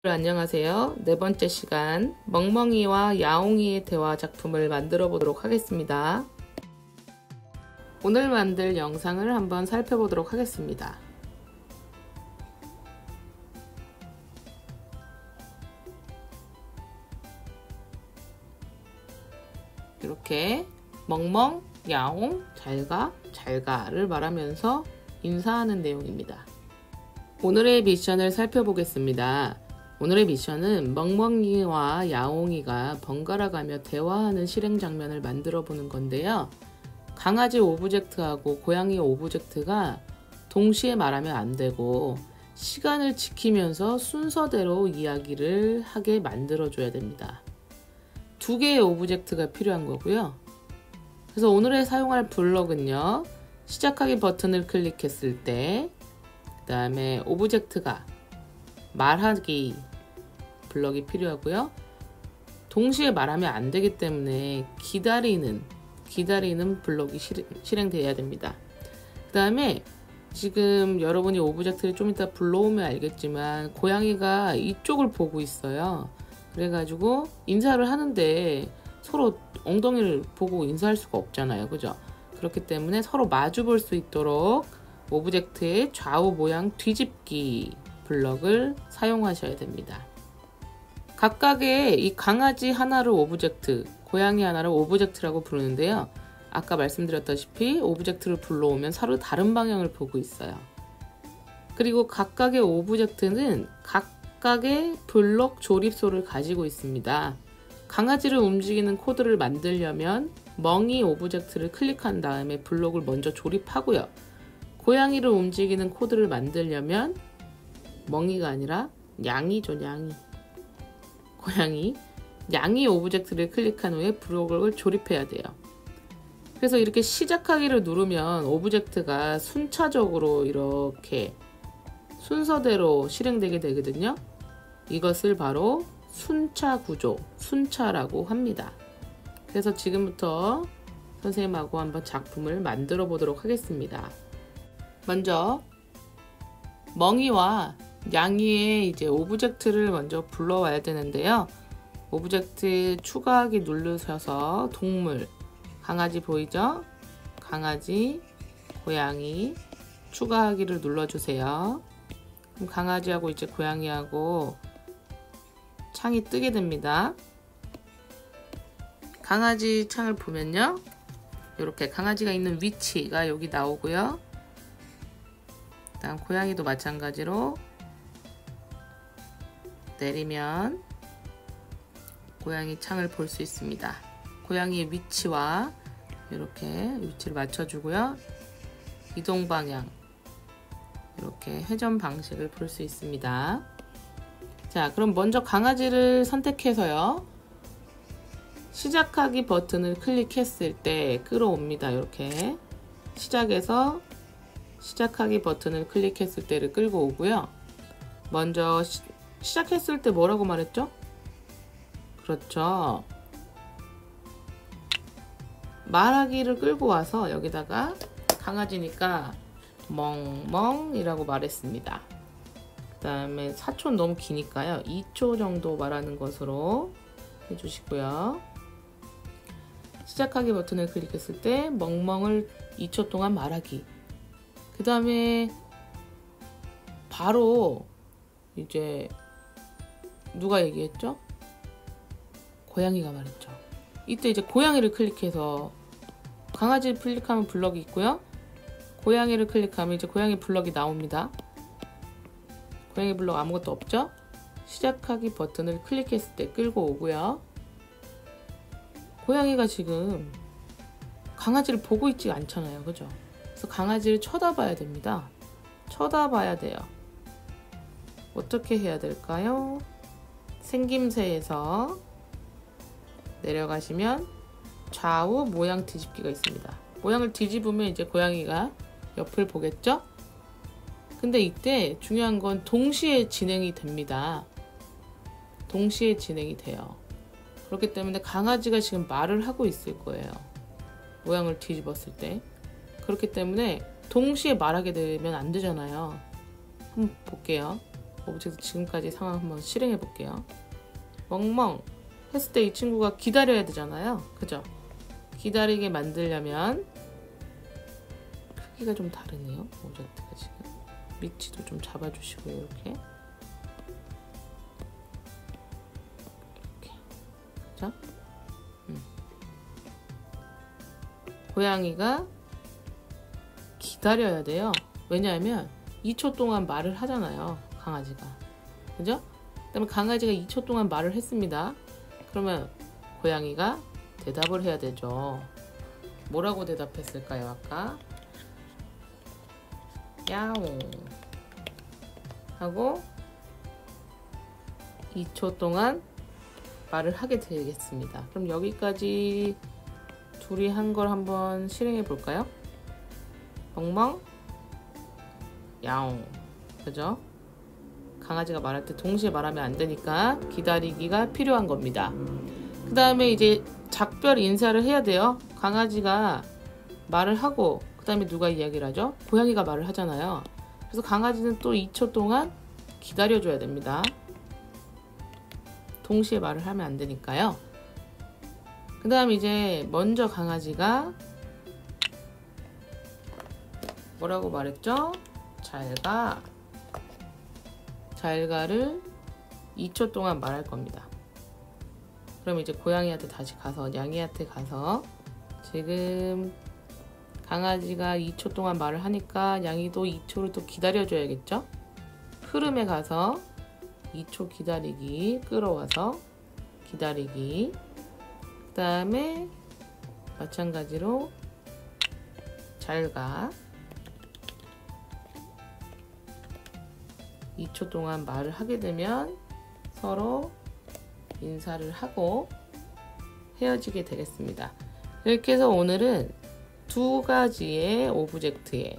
안녕하세요. 네 번째 시간 멍멍이와 야옹이의 대화 작품을 만들어 보도록 하겠습니다. 오늘 만들 영상을 한번 살펴보도록 하겠습니다. 이렇게 멍멍, 야옹, 잘가, 잘가를 말하면서 인사하는 내용입니다. 오늘의 미션을 살펴보겠습니다. 오늘의 미션은 멍멍이와 야옹이가 번갈아 가며 대화하는 실행 장면을 만들어 보는 건데요. 강아지 오브젝트하고 고양이 오브젝트가 동시에 말하면 안 되고 시간을 지키면서 순서대로 이야기를 하게 만들어 줘야 됩니다. 두 개의 오브젝트가 필요한 거고요. 그래서 오늘의 사용할 블럭은요. 시작하기 버튼을 클릭했을 때 그 다음에 오브젝트가 말하기 블럭이 필요하고요. 동시에 말하면 안 되기 때문에 기다리는 블럭이 실행되어야 됩니다. 그 다음에 지금 여러분이 오브젝트를 좀 이따 불러오면 알겠지만 고양이가 이쪽을 보고 있어요. 그래가지고 인사를 하는데 서로 엉덩이를 보고 인사할 수가 없잖아요. 그죠? 그렇기 때문에 서로 마주 볼 수 있도록 오브젝트의 좌우 모양 뒤집기 블럭을 사용하셔야 됩니다. 각각의 이 강아지 하나를 오브젝트, 고양이 하나를 오브젝트라고 부르는데요. 아까 말씀드렸다시피 오브젝트를 불러오면 서로 다른 방향을 보고 있어요. 그리고 각각의 오브젝트는 각각의 블록 조립소를 가지고 있습니다. 강아지를 움직이는 코드를 만들려면 멍이 오브젝트를 클릭한 다음에 블록을 먼저 조립하고요. 고양이를 움직이는 코드를 만들려면 멍이가 아니라 냥이죠, 냥이. 고양이, 냥이 오브젝트를 클릭한 후에 블록을 조립해야 돼요. 그래서 이렇게 시작하기를 누르면 오브젝트가 순차적으로 이렇게 순서대로 실행되게 되거든요. 이것을 바로 순차 구조, 순차라고 합니다. 그래서 지금부터 선생님하고 한번 작품을 만들어 보도록 하겠습니다. 먼저 멍이와 냥이의 이제 오브젝트를 먼저 불러와야 되는데요. 오브젝트 추가하기 누르셔서 동물, 강아지 보이죠? 강아지, 고양이 추가하기를 눌러주세요. 그럼 강아지하고 이제 고양이하고 창이 뜨게 됩니다. 강아지 창을 보면요. 이렇게 강아지가 있는 위치가 여기 나오고요. 다음 고양이도 마찬가지로 내리면 고양이 창을 볼 수 있습니다. 고양이의 위치와 이렇게 위치를 맞춰주고요. 이동 방향, 이렇게 회전 방식을 볼 수 있습니다. 자, 그럼 먼저 강아지를 선택해서요. 시작하기 버튼을 클릭했을 때 끌어옵니다. 이렇게 시작해서 시작하기 버튼을 클릭했을 때를 끌고 오고요. 먼저 시작했을 때 뭐라고 말했죠? 그렇죠. 말하기를 끌고 와서 여기다가 강아지니까 멍멍이라고 말했습니다. 그 다음에 4초 너무 기니까요. 2초 정도 말하는 것으로 해주시고요. 시작하기 버튼을 클릭했을 때 멍멍을 2초 동안 말하기. 그 다음에 바로 이제 누가 얘기했죠? 고양이가 말했죠. 이때 이제 고양이를 클릭해서 강아지를 클릭하면 블럭이 있고요. 고양이를 클릭하면 이제 고양이 블럭이 나옵니다. 고양이 블럭 아무것도 없죠? 시작하기 버튼을 클릭했을 때 끌고 오고요. 고양이가 지금 강아지를 보고 있지 않잖아요. 그죠? 그래서 강아지를 쳐다봐야 됩니다. 쳐다봐야 돼요. 어떻게 해야 될까요? 생김새에서 내려가시면 좌우 모양 뒤집기가 있습니다. 모양을 뒤집으면 이제 고양이가 옆을 보겠죠? 근데 이때 중요한 건 동시에 진행이 됩니다. 동시에 진행이 돼요. 그렇기 때문에 강아지가 지금 말을 하고 있을 거예요. 모양을 뒤집었을 때. 그렇기 때문에 동시에 말하게 되면 안 되잖아요. 한번 볼게요. 오브젝트 지금까지 상황 한번 실행해 볼게요. 멍멍 했을 때 이 친구가 기다려야 되잖아요. 그죠? 기다리게 만들려면 크기가 좀 다르네요. 오브젝트가 지금 위치도 좀 잡아주시고요. 이렇게 그죠? 고양이가 기다려야 돼요. 왜냐하면 2초 동안 말을 하잖아요. 강아지가. 그죠? 그다음에 강아지가 2초 동안 말을 했습니다. 그러면 고양이가 대답을 해야 되죠. 뭐라고 대답했을까요? 아까 야옹 하고 2초 동안 말을 하게 되겠습니다. 그럼 여기까지 둘이 한 걸 한번 실행해 볼까요? 멍멍 야옹. 그죠? 강아지가 말할 때 동시에 말하면 안 되니까 기다리기가 필요한 겁니다. 그 다음에 이제 작별 인사를 해야 돼요. 강아지가 말을 하고 그 다음에 누가 이야기를 하죠? 고양이가 말을 하잖아요. 그래서 강아지는 또 2초 동안 기다려줘야 됩니다. 동시에 말을 하면 안 되니까요. 그 다음 이제 먼저 강아지가 뭐라고 말했죠? 잘가. 잘가를 2초 동안 말할 겁니다. 그럼 이제 고양이한테 다시 가서 양이한테 가서 지금 강아지가 2초 동안 말을 하니까 양이도 2초를 또 기다려줘야겠죠? 흐름에 가서 2초 기다리기, 끌어와서 기다리기, 그 다음에 마찬가지로 잘가 2초 동안 말을 하게 되면 서로 인사를 하고 헤어지게 되겠습니다. 이렇게 해서 오늘은 두 가지의 오브젝트에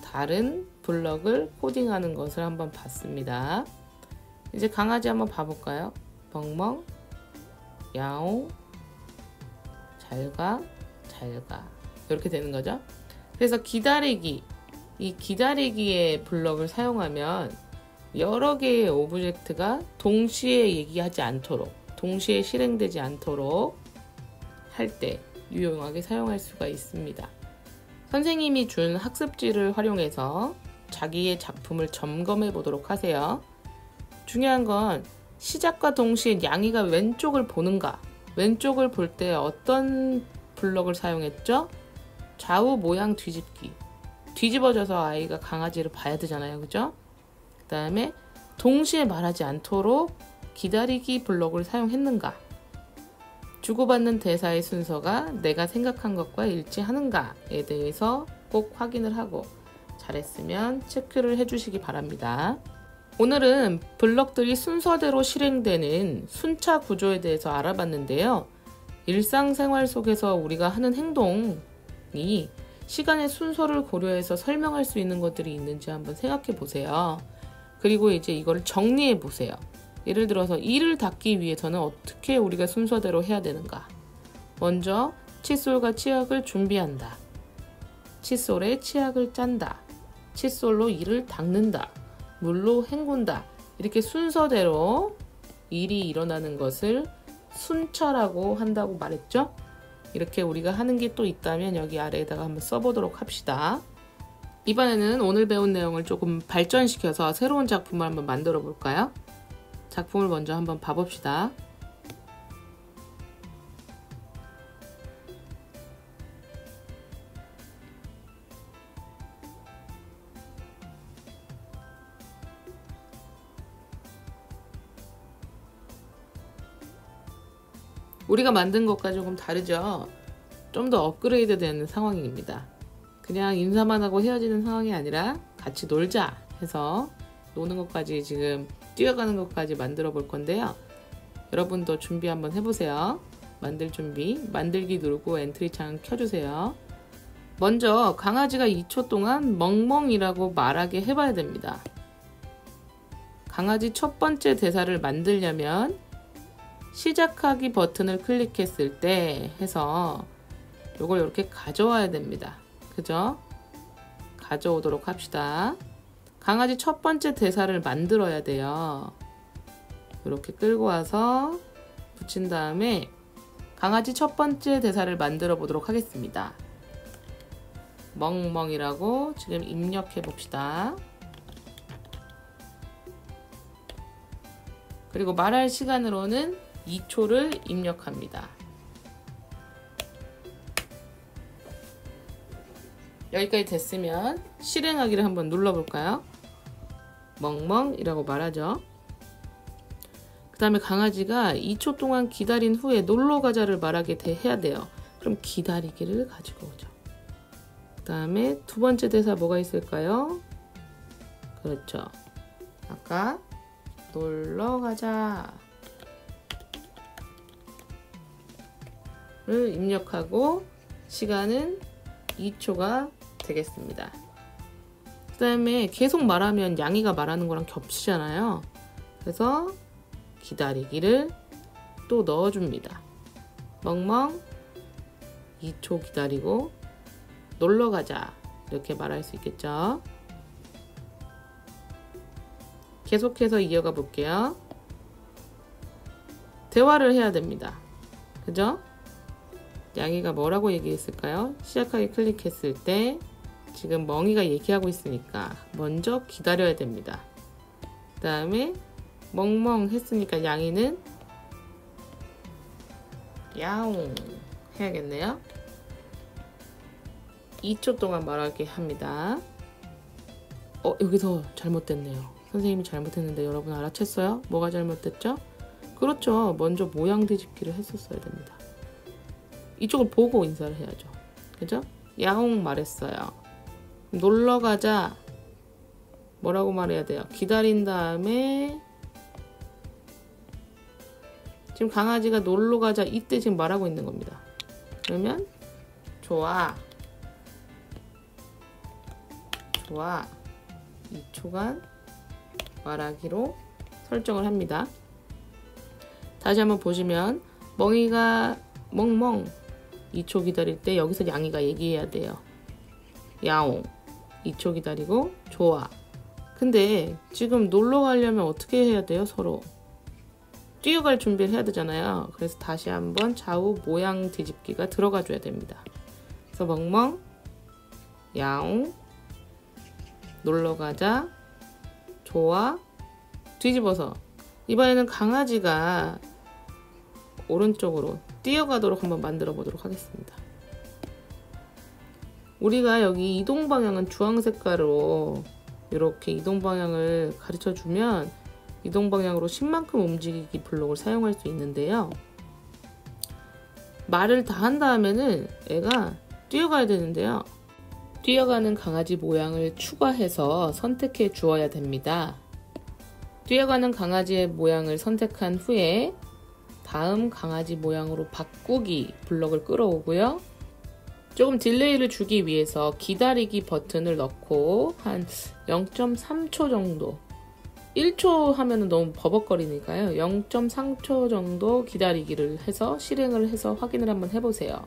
다른 블럭을 코딩하는 것을 한번 봤습니다. 이제 강아지 한번 봐볼까요? 멍멍, 야옹, 잘가, 잘가 이렇게 되는 거죠. 그래서 기다리기, 이 기다리기의 블럭을 사용하면 여러 개의 오브젝트가 동시에 얘기하지 않도록, 동시에 실행되지 않도록 할 때 유용하게 사용할 수가 있습니다. 선생님이 준 학습지를 활용해서 자기의 작품을 점검해 보도록 하세요. 중요한 건 시작과 동시에 양이가 왼쪽을 보는가, 왼쪽을 볼 때 어떤 블럭을 사용했죠? 좌우 모양 뒤집기. 뒤집어져서 아이가 강아지를 봐야 되잖아요. 그죠? 그 다음에 동시에 말하지 않도록 기다리기 블럭을 사용했는가, 주고받는 대사의 순서가 내가 생각한 것과 일치하는가에 대해서 꼭 확인을 하고 잘했으면 체크를 해주시기 바랍니다. 오늘은 블럭들이 순서대로 실행되는 순차 구조에 대해서 알아봤는데요. 일상생활 속에서 우리가 하는 행동이 시간의 순서를 고려해서 설명할 수 있는 것들이 있는지 한번 생각해 보세요. 그리고 이제 이걸 정리해 보세요. 예를 들어서 이를 닦기 위해서는 어떻게 우리가 순서대로 해야 되는가? 먼저 칫솔과 치약을 준비한다. 칫솔에 치약을 짠다. 칫솔로 이를 닦는다. 물로 헹군다. 이렇게 순서대로 일이 일어나는 것을 순차라고 한다고 말했죠? 이렇게 우리가 하는 게 또 있다면 여기 아래에다가 한번 써보도록 합시다. 이번에는 오늘 배운 내용을 조금 발전시켜서 새로운 작품을 한번 만들어 볼까요? 작품을 먼저 한번 봐봅시다. 우리가 만든 것과 조금 다르죠? 좀 더 업그레이드 되는 상황입니다. 그냥 인사만 하고 헤어지는 상황이 아니라 같이 놀자 해서 노는 것까지 지금 뛰어가는 것까지 만들어 볼 건데요. 여러분도 준비 한번 해보세요. 만들 준비, 만들기 누르고 엔트리 창 켜주세요. 먼저 강아지가 2초 동안 멍멍이라고 말하게 해봐야 됩니다. 강아지 첫 번째 대사를 만들려면 시작하기 버튼을 클릭했을 때 해서 이걸 이렇게 가져와야 됩니다. 그죠? 가져오도록 합시다. 강아지 첫 번째 대사를 만들어야 돼요. 이렇게 끌고 와서 붙인 다음에 강아지 첫 번째 대사를 만들어 보도록 하겠습니다. 멍멍이라고 지금 입력해 봅시다. 그리고 말할 시간으로는 2초를 입력합니다. 여기까지 됐으면 실행하기를 한번 눌러볼까요? 멍멍이라고 말하죠. 그 다음에 강아지가 2초 동안 기다린 후에 놀러가자를 말하게 해야 돼요. 그럼 기다리기를 가지고 오죠. 그 다음에 두 번째 대사 뭐가 있을까요? 그렇죠. 아까 놀러가자 를 입력하고 시간은 2초가 되겠습니다. 그 다음에 계속 말하면 양이가 말하는 거랑 겹치잖아요. 그래서 기다리기를 또 넣어줍니다. 멍멍 2초 기다리고 놀러가자 이렇게 말할 수 있겠죠. 계속해서 이어가 볼게요. 대화를 해야 됩니다. 그죠? 양이가 뭐라고 얘기했을까요? 시작하기 클릭했을 때 지금 멍이가 얘기하고 있으니까 먼저 기다려야 됩니다. 그 다음에 멍멍 했으니까 양이는 야옹 해야겠네요. 2초 동안 말하게 합니다. 여기서 잘못됐네요. 선생님이 잘못했는데 여러분 알아챘어요? 뭐가 잘못됐죠? 그렇죠. 먼저 모양 뒤집기를 했었어야 됩니다. 이쪽을 보고 인사를 해야죠. 그죠? 야옹 말했어요. 놀러가자 뭐라고 말해야 돼요? 기다린 다음에 지금 강아지가 놀러가자 이때 지금 말하고 있는 겁니다. 그러면 좋아 2초간 말하기로 설정을 합니다. 다시 한번 보시면 멍이가 멍멍 2초 기다릴 때 여기서 양이가 얘기해야 돼요. 야옹 2초 기다리고 좋아. 근데 지금 놀러 가려면 어떻게 해야 돼요? 서로 뛰어갈 준비를 해야 되잖아요. 그래서 다시 한번 좌우 모양 뒤집기가 들어가 줘야 됩니다. 그래서 멍멍 야옹 놀러 가자 좋아 뒤집어서 이번에는 강아지가 오른쪽으로 뛰어가도록 한번 만들어 보도록 하겠습니다. 우리가 여기 이동 방향은 주황 색깔로 이렇게 이동 방향을 가르쳐 주면 이동 방향으로 10만큼 움직이기 블록을 사용할 수 있는데요. 말을 다 한 다음에는 애가 뛰어가야 되는데요. 뛰어가는 강아지 모양을 추가해서 선택해 주어야 됩니다. 뛰어가는 강아지의 모양을 선택한 후에 다음 강아지 모양으로 바꾸기 블럭을 끌어오고요. 조금 딜레이를 주기 위해서 기다리기 버튼을 넣고 한 0.3초 정도 1초 하면 너무 버벅거리니까요. 0.3초 정도 기다리기를 해서 실행을 해서 확인을 한번 해보세요.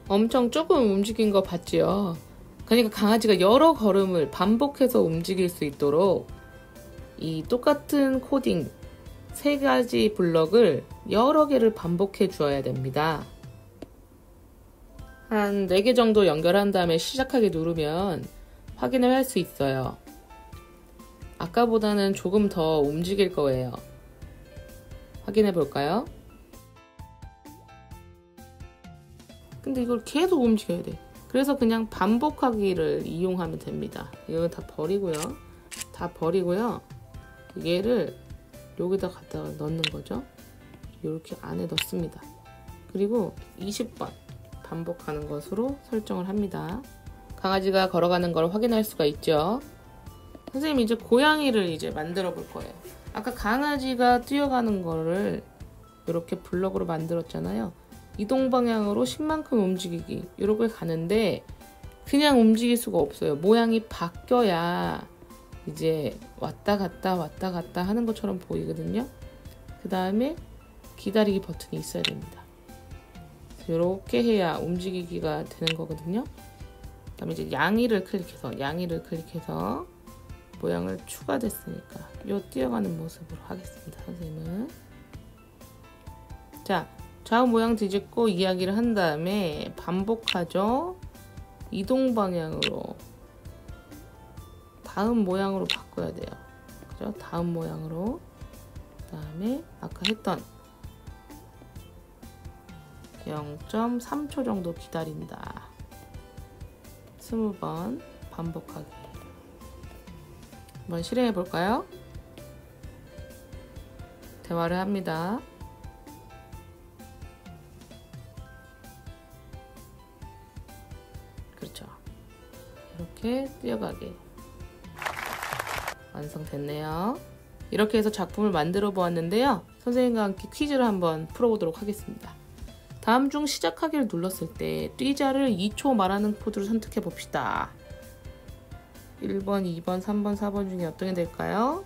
엄청 조금 움직인 거 봤지요? 그러니까 강아지가 여러 걸음을 반복해서 움직일 수 있도록 이 똑같은 코딩 3가지 블럭을 여러 개를 반복해 주어야 됩니다. 한 4개 정도 연결한 다음에 시작하기 누르면 확인을 할 수 있어요. 아까보다는 조금 더 움직일 거예요. 확인해 볼까요? 근데 이걸 계속 움직여야 돼. 그래서 그냥 반복하기를 이용하면 됩니다. 이거 다 버리고요. 얘를 여기다 갖다가 넣는 거죠. 이렇게 안에 넣습니다. 그리고 20번 반복하는 것으로 설정을 합니다. 강아지가 걸어가는 걸 확인할 수가 있죠. 선생님 이제 고양이를 이제 만들어 볼 거예요. 아까 강아지가 뛰어가는 거를 이렇게 블럭으로 만들었잖아요. 이동 방향으로 10만큼 움직이기 이렇게 가는데 그냥 움직일 수가 없어요. 모양이 바뀌어야 이제 왔다 갔다 하는 것처럼 보이거든요. 그 다음에 기다리기 버튼이 있어야 됩니다. 이렇게 해야 움직이기가 되는 거거든요. 그다음에 이제 양의를 클릭해서 모양을 추가됐으니까 요 뛰어가는 모습으로 하겠습니다. 선생님은. 자, 좌우 모양 뒤집고 이야기를 한 다음에 반복하죠. 이동 방향으로 다음 모양으로 바꿔야 돼요. 그죠? 다음 모양으로. 그다음에 아까 했던 0.3초 정도 기다린다. 20번 반복하기. 한번 실행해 볼까요? 대화를 합니다. 그렇죠. 이렇게 뛰어가게 완성됐네요. 이렇게 해서 작품을 만들어 보았는데요. 선생님과 함께 퀴즈를 한번 풀어보도록 하겠습니다. 다음 중 시작하기를 눌렀을 때 뛰자를 2초 말하는 코드를 선택해 봅시다. 1번, 2번, 3번, 4번 중에 어떤 게 될까요?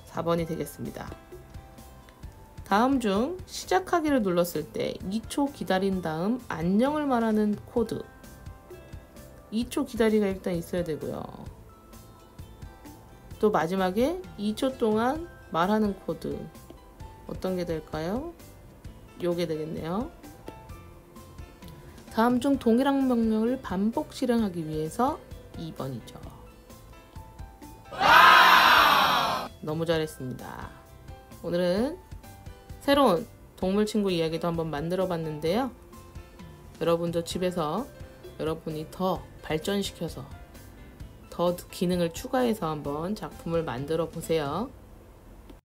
4번이 되겠습니다. 다음 중 시작하기를 눌렀을 때 2초 기다린 다음 안녕을 말하는 코드. 2초 기다리가 일단 있어야 되고요. 또 마지막에 2초 동안 말하는 코드. 어떤 게 될까요? 요게 되겠네요. 다음 중 동일한 명령을 반복 실행하기 위해서 2번이죠. 너무 잘했습니다. 오늘은 새로운 동물 친구 이야기도 한번 만들어 봤는데요. 여러분도 집에서 여러분이 더 발전시켜서 더 기능을 추가해서 한번 작품을 만들어 보세요.